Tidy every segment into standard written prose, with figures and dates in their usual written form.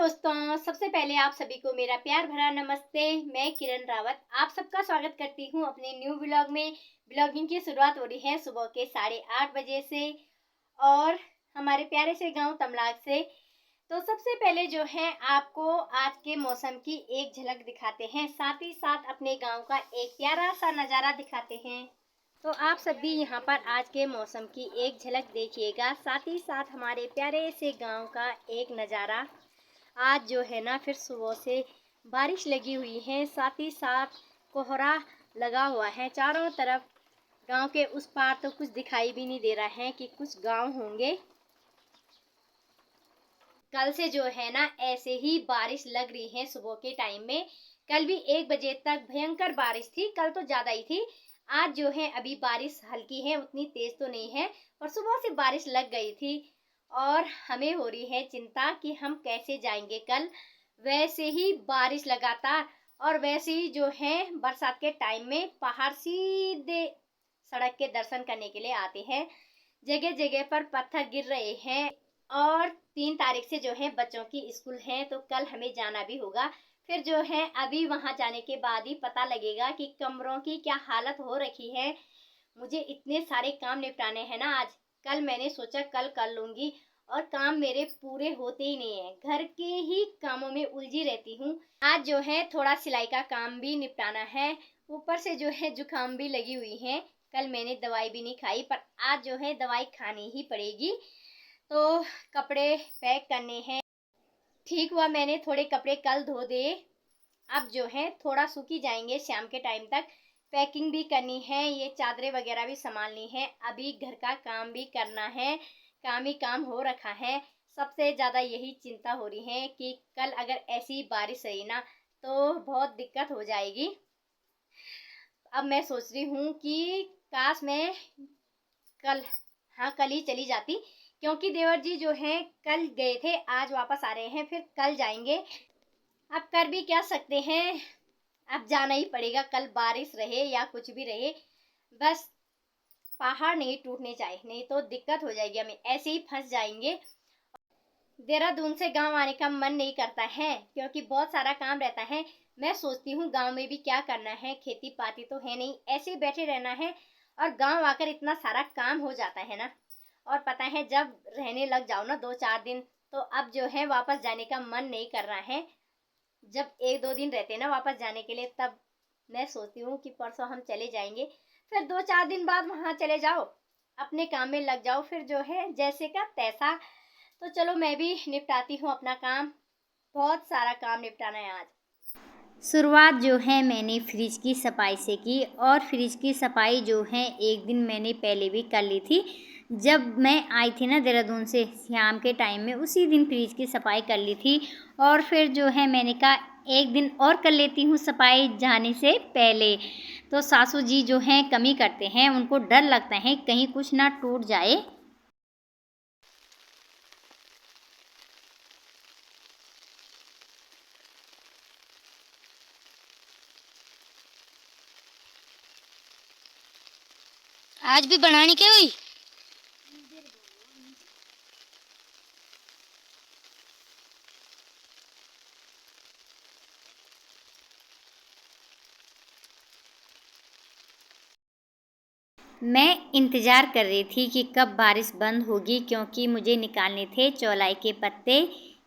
दोस्तों, सबसे पहले आप सभी को मेरा प्यार भरा नमस्ते। मैं किरण रावत आप सबका स्वागत करती हूँ अपने न्यू व्लॉग में। ब्लॉगिंग की शुरुआत हो रही है सुबह के 8:30 बजे से और हमारे प्यारे से गांव तमलाग से। तो सबसे पहले जो है आपको आज के मौसम की एक झलक दिखाते हैं, साथ ही साथ अपने गांव का एक प्यारा सा नज़ारा दिखाते हैं। तो आप सब भी यहाँ पर आज के मौसम की एक झलक देखिएगा, साथ ही साथ हमारे प्यारे से गांव का एक नज़ारा। आज जो है ना फिर सुबह से बारिश लगी हुई है, साथ ही साथ कोहरा लगा हुआ है चारों तरफ। गांव के उस पार तो कुछ दिखाई भी नहीं दे रहा है कि कुछ गांव होंगे। कल से जो है ना ऐसे ही बारिश लग रही है सुबह के टाइम में। कल भी 1 बजे तक भयंकर बारिश थी, कल तो ज़्यादा ही थी। आज जो है अभी बारिश हल्की है, उतनी तेज़ तो नहीं है, पर सुबह से बारिश लग गई थी और हमें हो रही है चिंता कि हम कैसे जाएंगे कल। वैसे ही बारिश लगातार और वैसे ही जो है बरसात के टाइम में पहाड़ सीधे सड़क के दर्शन करने के लिए आते हैं। जगह जगह पर पत्थर गिर रहे हैं और 3 तारीख से जो है बच्चों की स्कूल है, तो कल हमें जाना भी होगा। फिर जो है अभी वहां जाने के बाद ही पता लगेगा कि कमरों की क्या हालत हो रखी है। मुझे इतने सारे काम निपटाने हैं ना आज। कल मैंने सोचा कल कर लूंगी और काम मेरे पूरे होते ही नहीं है, घर के ही कामों में उलझी रहती हूँ। आज जो है थोड़ा सिलाई का काम भी निपटाना है, ऊपर से जो है जुकाम भी लगी हुई है। कल मैंने दवाई भी नहीं खाई, पर आज जो है दवाई खानी ही पड़ेगी। तो कपड़े पैक करने हैं। ठीक हुआ मैंने थोड़े कपड़े कल धो दे, अब जो है थोड़ा सूखी जाएंगे शाम के टाइम तक। पैकिंग भी करनी है, ये चादरें वगैरह भी संभालनी है, अभी घर का काम भी करना है। काम ही काम हो रखा है। सबसे ज़्यादा यही चिंता हो रही है कि कल अगर ऐसी बारिश रही ना तो बहुत दिक्कत हो जाएगी। अब मैं सोच रही हूँ कि काश मैं कल ही चली जाती, क्योंकि देवर जी जो हैं कल गए थे, आज वापस आ रहे हैं, फिर कल जाएंगे। अब कर भी क्या सकते हैं, अब जाना ही पड़ेगा, कल बारिश रहे या कुछ भी रहे। बस पहाड़ नहीं टूटने चाहिए, नहीं तो दिक्कत हो जाएगी, हमें ऐसे ही फंस जाएंगे। देहरादून से गांव आने का मन नहीं करता है क्योंकि बहुत सारा काम रहता है। मैं सोचती हूँ गांव में भी क्या करना है, खेती पाती तो है नहीं, ऐसे ही बैठे रहना है और गांव आकर इतना सारा काम हो जाता है ना। और पता है जब रहने लग जाओ ना 2-4 दिन, तो अब जो है वापस जाने का मन नहीं कर रहा है। जब 1-2 दिन रहते ना वापस जाने के लिए, तब मैं सोचती हूँ कि परसों हम चले जाएंगे। फिर 2-4 दिन बाद वहाँ चले जाओ, अपने काम में लग जाओ, फिर जो है जैसे का तैसा। तो चलो मैं भी निपटाती हूँ अपना काम, बहुत सारा काम निपटाना है आज। शुरुआत जो है मैंने फ्रिज की सफाई से की, और फ्रिज की सफाई जो है एक दिन मैंने पहले भी कर ली थी। जब मैं आई थी ना देहरादून से शाम के टाइम में, उसी दिन फ्रिज की सफाई कर ली थी। और फिर जो है मैंने कहा एक दिन और कर लेती हूँ सफाई जाने से पहले। तो सासू जी जो हैं कमी करते हैं, उनको डर लगता है कहीं कुछ ना टूट जाए। आज भी बनानी क्या हुई? मैं इंतज़ार कर रही थी कि कब बारिश बंद होगी, क्योंकि मुझे निकालने थे चौलाई के पत्ते।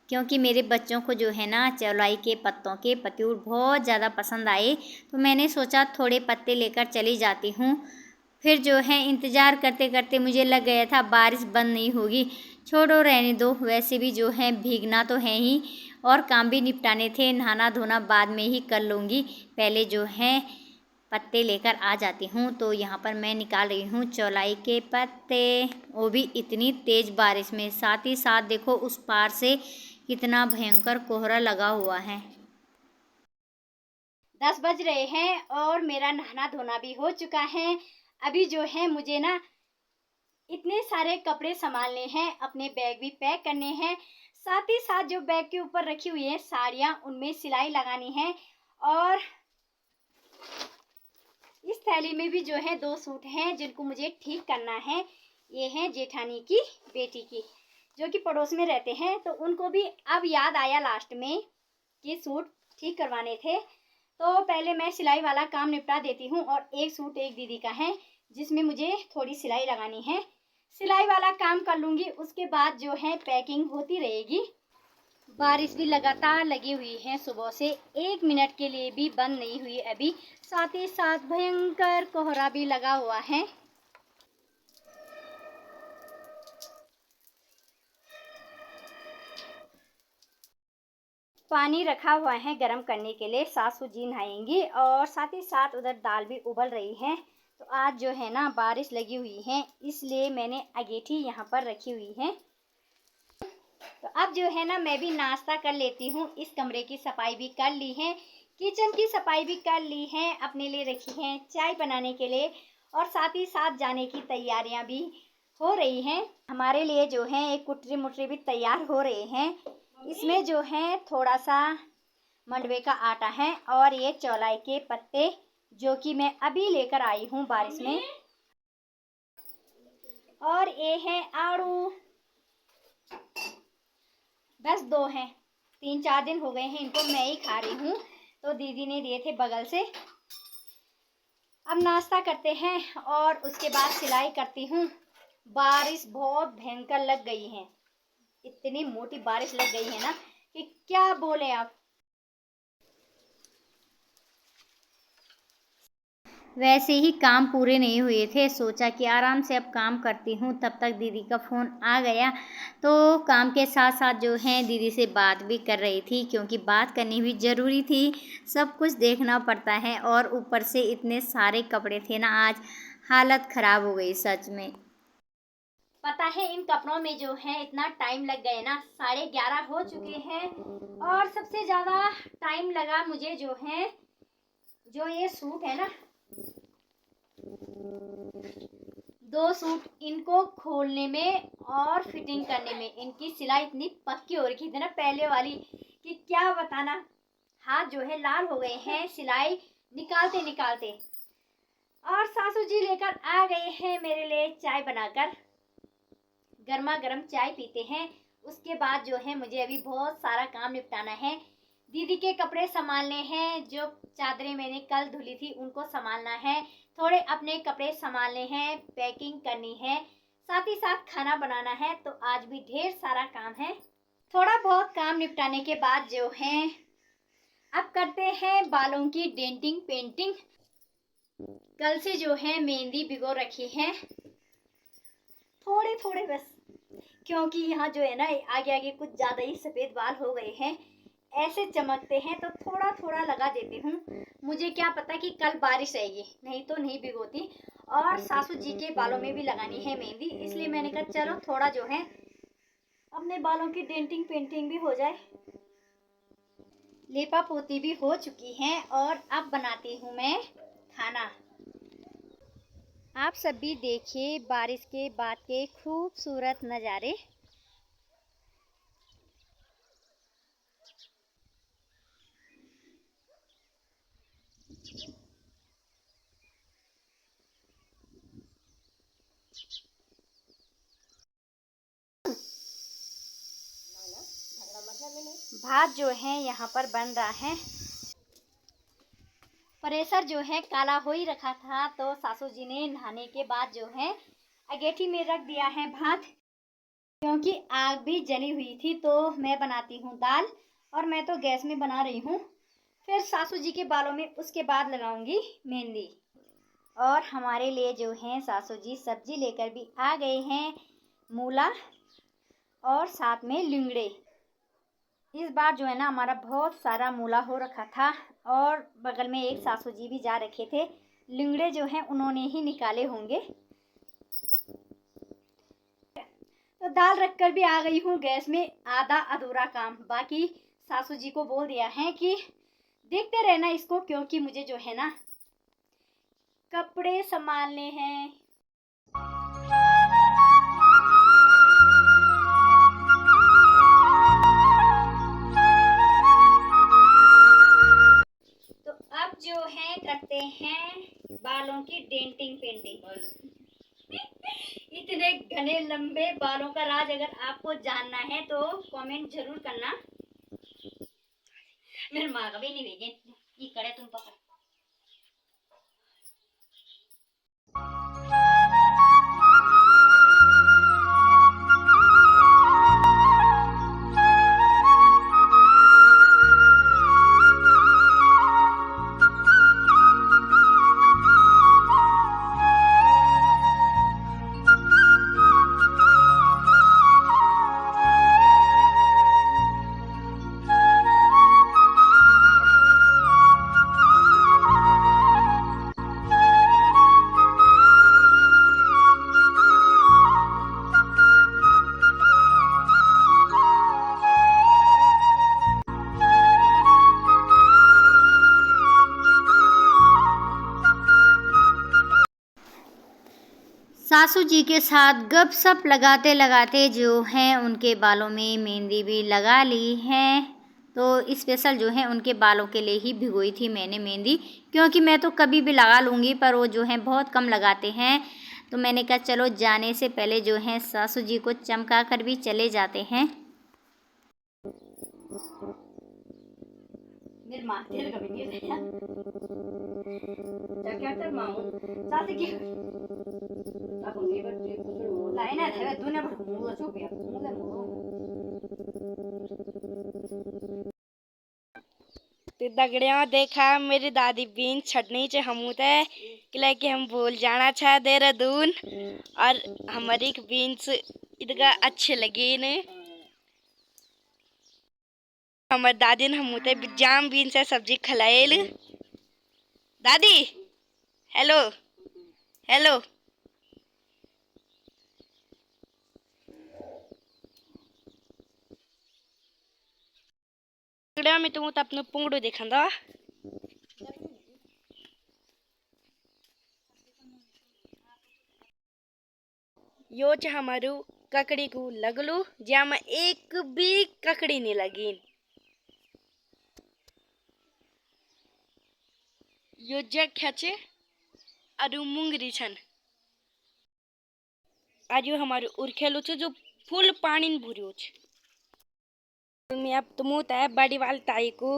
क्योंकि मेरे बच्चों को जो है ना चौलाई के पत्तों के पत्ते बहुत ज़्यादा पसंद आए, तो मैंने सोचा थोड़े पत्ते लेकर चली जाती हूँ। फिर जो है इंतज़ार करते करते मुझे लग गया था बारिश बंद नहीं होगी। छोड़ो रहने दो, वैसे भी जो है भीगना तो है ही और काम भी निपटाने थे। नहाना धोना बाद में ही कर लूँगी, पहले जो है पत्ते लेकर आ जाती हूँ। तो यहाँ पर मैं निकाल रही हूँ चौलाई के पत्ते, वो भी इतनी तेज़ बारिश में। साथ ही साथ देखो उस पार से कितना भयंकर कोहरा लगा हुआ है। 10 बज रहे हैं और मेरा नहाना धोना भी हो चुका है। अभी जो है मुझे ना इतने सारे कपड़े संभालने हैं, अपने बैग भी पैक करने हैं, साथ ही साथ जो बैग के ऊपर रखी हुई है साड़ियाँ, उनमें सिलाई लगानी है। और इस थैली में भी जो है 2 सूट हैं जिनको मुझे ठीक करना है। ये हैं जेठानी की बेटी की। जो कि पड़ोस में रहते हैं, तो उनको भी अब याद आया लास्ट में कि सूट ठीक करवाने थे। तो पहले मैं सिलाई वाला काम निपटा देती हूँ और एक सूट एक दीदी का है जिसमें मुझे थोड़ी सिलाई लगानी है। सिलाई वाला काम कर लूँगी, उसके बाद जो है पैकिंग होती रहेगी। बारिश भी लगातार लगी हुई है, सुबह से 1 मिनट के लिए भी बंद नहीं हुई अभी। साथ ही साथ भयंकर कोहरा भी लगा हुआ है। पानी रखा हुआ है गर्म करने के लिए, सासू जी नहाएंगी और साथ ही साथ उधर दाल भी उबल रही है। तो आज जो है ना बारिश लगी हुई है, इसलिए मैंने अगेठी यहाँ पर रखी हुई है। तो अब जो है ना मैं भी नाश्ता कर लेती हूँ। इस कमरे की सफाई भी कर ली है, किचन की सफाई भी कर ली है, अपने लिए रखी है चाय बनाने के लिए और साथ ही साथ जाने की तैयारियां भी हो रही हैं। हमारे लिए जो है एक कुटरी मुटरी भी तैयार हो रहे हैं। इसमें जो है थोड़ा सा मंडवे का आटा है और ये चौलाई के पत्ते जो कि मैं अभी लेकर आई हूँ बारिश में, और ये है आड़ू। बस 2 हैं, 3-4 दिन हो गए हैं इनको मैं ही खा रही हूँ, तो दीदी ने दिए थे बगल से। अब नाश्ता करते हैं और उसके बाद सिलाई करती हूँ। बारिश बहुत भयंकर लग गई है, इतनी मोटी बारिश लग गई है ना कि क्या बोले आप। वैसे ही काम पूरे नहीं हुए थे, सोचा कि आराम से अब काम करती हूँ, तब तक दीदी का फ़ोन आ गया। तो काम के साथ साथ जो है दीदी से बात भी कर रही थी, क्योंकि बात करनी भी ज़रूरी थी, सब कुछ देखना पड़ता है। और ऊपर से इतने सारे कपड़े थे ना, आज हालत ख़राब हो गई सच में। पता है इन कपड़ों में जो है इतना टाइम लग गए ना, 11:30 हो चुके हैं। और सबसे ज़्यादा टाइम लगा मुझे जो है, जो ये सूट है ना, 2 सूट, इनको खोलने में और फिटिंग करने में। इनकी सिलाई इतनी पक्की हो रखी थी ना पहले वाली कि क्या बताना। हाथ जो है लाल हो गए हैं सिलाई निकालते निकालते। और सासू जी लेकर आ गए हैं मेरे लिए चाय बनाकर, गर्मा गर्म चाय पीते हैं। उसके बाद जो है मुझे अभी बहुत सारा काम निपटाना है। दीदी के कपड़े संभालने हैं, जो चादरें मैंने कल धुली थी उनको संभालना है, थोड़े अपने कपड़े संभालने हैं, पैकिंग करनी है, साथ ही साथ खाना बनाना है। तो आज भी ढेर सारा काम है। थोड़ा बहुत काम निपटाने के बाद जो है अब करते हैं बालों की डेंटिंग पेंटिंग। कल से जो है मेहंदी भिगो रखी है, थोड़े थोड़े बस, क्योंकि यहाँ जो है ना आगे आगे कुछ ज़्यादा ही सफ़ेद बाल हो गए हैं, ऐसे चमकते हैं, तो थोड़ा थोड़ा लगा देती हूँ। मुझे क्या पता कि कल बारिश रहेगी, नहीं तो नहीं भिगोती। और सासू जी के बालों में भी लगानी है मेहंदी, इसलिए मैंने कहा चलो थोड़ा जो है अपने बालों की डेंटिंग पेंटिंग भी हो जाए। लेपा पोती भी हो चुकी है और अब बनाती हूँ मैं खाना। आप सब भी देखिए बारिश के बाद के खूबसूरत नज़ारे। भात जो है यहाँ पर बन रहा है। प्रेशर जो है काला हो ही रखा था, तो सासू जी ने नहाने के बाद जो है अगेठी में रख दिया है भात, क्योंकि आग भी जली हुई थी। तो मैं बनाती हूँ दाल और मैं तो गैस में बना रही हूँ, फिर सासू जी के बालों में उसके बाद लगाऊंगी मेहंदी। और हमारे लिए जो है सासू जी सब्जी लेकर भी आ गए हैं, मूला और साथ में लिंगड़े। इस बार जो है ना हमारा बहुत सारा मूला हो रखा था और बगल में एक सासू जी भी जा रखे थे, लिंगड़े जो हैं उन्होंने ही निकाले होंगे। तो दाल रखकर भी आ गई हूँ गैस में, आधा अधूरा काम बाकी। सासू जी को बोल दिया है कि देखते रहना इसको, क्योंकि मुझे जो है ना कपड़े संभालने हैं। तो अब जो है करते हैं बालों की डेंटिंग पेंटिंग। इतने घने मेरे लंबे बालों का राज अगर आपको जानना है तो कमेंट जरूर करना। मेरे माँ का भी नहीं भेजे ये करे तुम पकड़। सासू जी के साथ गपशप लगाते लगाते जो हैं उनके बालों में मेहंदी भी लगा ली है। तो स्पेशल जो है उनके बालों के लिए ही भिगोई थी मैंने मेहंदी, क्योंकि मैं तो कभी भी लगा लूँगी पर वो जो है बहुत कम लगाते हैं। तो मैंने कहा चलो जाने से पहले जो है सासू जी को चमका कर भी चले जाते हैं। मेरे माँ तेरे कभी नहीं देखा क्या कर माँ साथ की aku lihat di lain ada hebat dunia berkumul coba ya तो दगड़िया देखा मेरी दादी बीन छटनी च हमू ते किला कि हम भूल जाना था देहरादून और हमारी बीन्स इतगा अच्छे लगे ने। हमारी दादी ने हमू ते जाम बीन से सब्जी खिलाएल। दादी हेलो हेलो में तुम तो अपने पुंगड़ू देखा यो च हमारू ककड़ी को लगलू जाम एक भी ककड़ी नहीं लगी। यो जग खचे अरु मुंगरी छन आज यो हमारू उर्खेलू छ जो फुल पानी न भूरियो छ। मैं अब तुम तय बड़ी वाली ताई को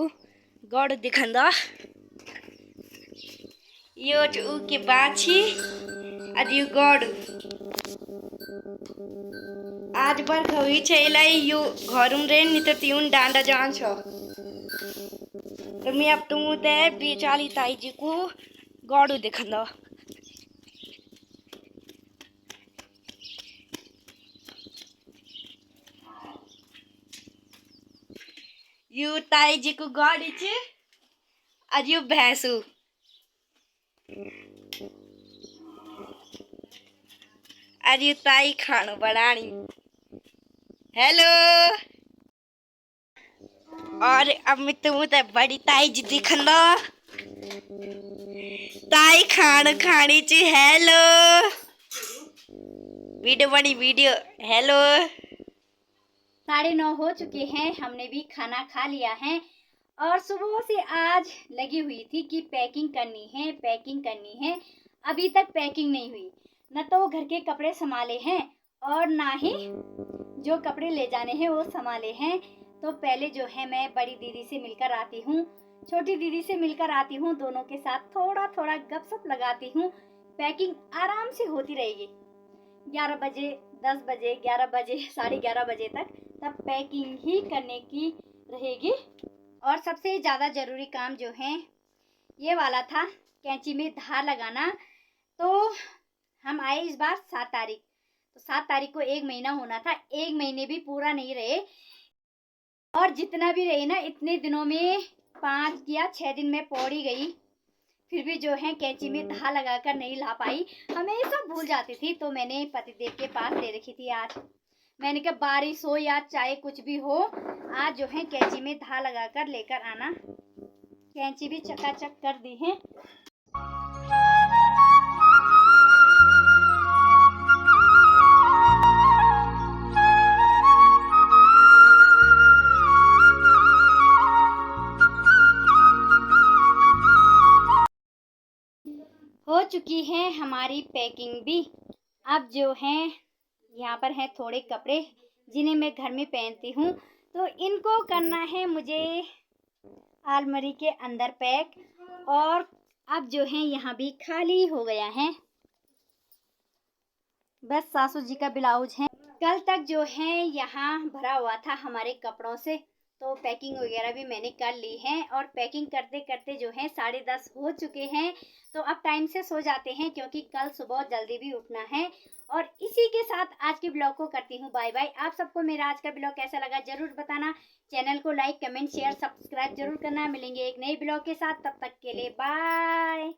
गौड़ दिखंदा यो जो के बाछी आज यो गौड़ आज बार खवी छैलाई यो घरुम रे नि त तिउन डांडा जान छ। तो मैं अब तुम तय बेचाली ताई जी को गौड़ दिखंदा यू ताई जी को गाड़ी च आज यू भैंसू आज यू ताई खानो बनानी। हेलो और अब मैं तुम तो बड़ी ताई जी दिखंदा ताई खानो खानी च। हेलो वीडियो बड़ी वीडियो हेलो 9:30 हो चुके हैं, हमने भी खाना खा लिया है और सुबह से आज लगी हुई थी कि पैकिंग करनी है। अभी तक पैकिंग नहीं हुई, न तो घर के कपड़े संभाले हैं और ना ही जो कपड़े ले जाने हैं वो संभाले हैं। तो पहले जो है मैं बड़ी दीदी से मिलकर आती हूँ, छोटी दीदी से मिलकर आती हूँ, दोनों के साथ थोड़ा थोड़ा गपशप लगाती हूँ। पैकिंग आराम से होती रहेगी 11 बजे 10 बजे 11 बजे 11:30 बजे तक, तब पैकिंग ही करने की रहेगी। और सबसे ज़्यादा ज़रूरी काम जो है ये वाला था, कैंची में धार लगाना। तो हम आए इस बार 7 तारीख, तो 7 तारीख को 1 महीना होना था। 1 महीने भी पूरा नहीं रहे और जितना भी रहे ना इतने दिनों में 5 या 6 दिन में पौड़ी गई, फिर भी जो है कैंची में धार लगाकर नहीं ला पाई, हमेशा भूल जाती थी। तो मैंने पतिदेव के पास दे रखी थी। आज मैंने कहा बारिश हो या चाहे कुछ भी हो, आज जो है कैंची में धार लगाकर लेकर आना। कैंची भी चकाचक कर दी है। हो चुकी है हमारी पैकिंग भी। अब जो है यहाँ पर हैं थोड़े कपड़े जिन्हें मैं घर में पहनती हूँ, तो इनको करना है मुझे अलमारी के अंदर पैक। और अब जो है यहाँ भी खाली हो गया है, बस सासू जी का ब्लाउज है। कल तक जो है यहाँ भरा हुआ था हमारे कपड़ों से, तो पैकिंग वगैरह भी मैंने कर ली है। और पैकिंग करते करते जो है 10:30 हो चुके हैं, तो अब टाइम से सो जाते हैं क्योंकि कल सुबह जल्दी भी उठना है। और इसी के साथ आज के ब्लॉग को करती हूँ बाय बाय। आप सबको मेरा आज का ब्लॉग कैसा लगा जरूर बताना। चैनल को लाइक, कमेंट, शेयर, सब्सक्राइब जरूर करना। मिलेंगे एक नए ब्लॉग के साथ, तब तक के लिए बाय।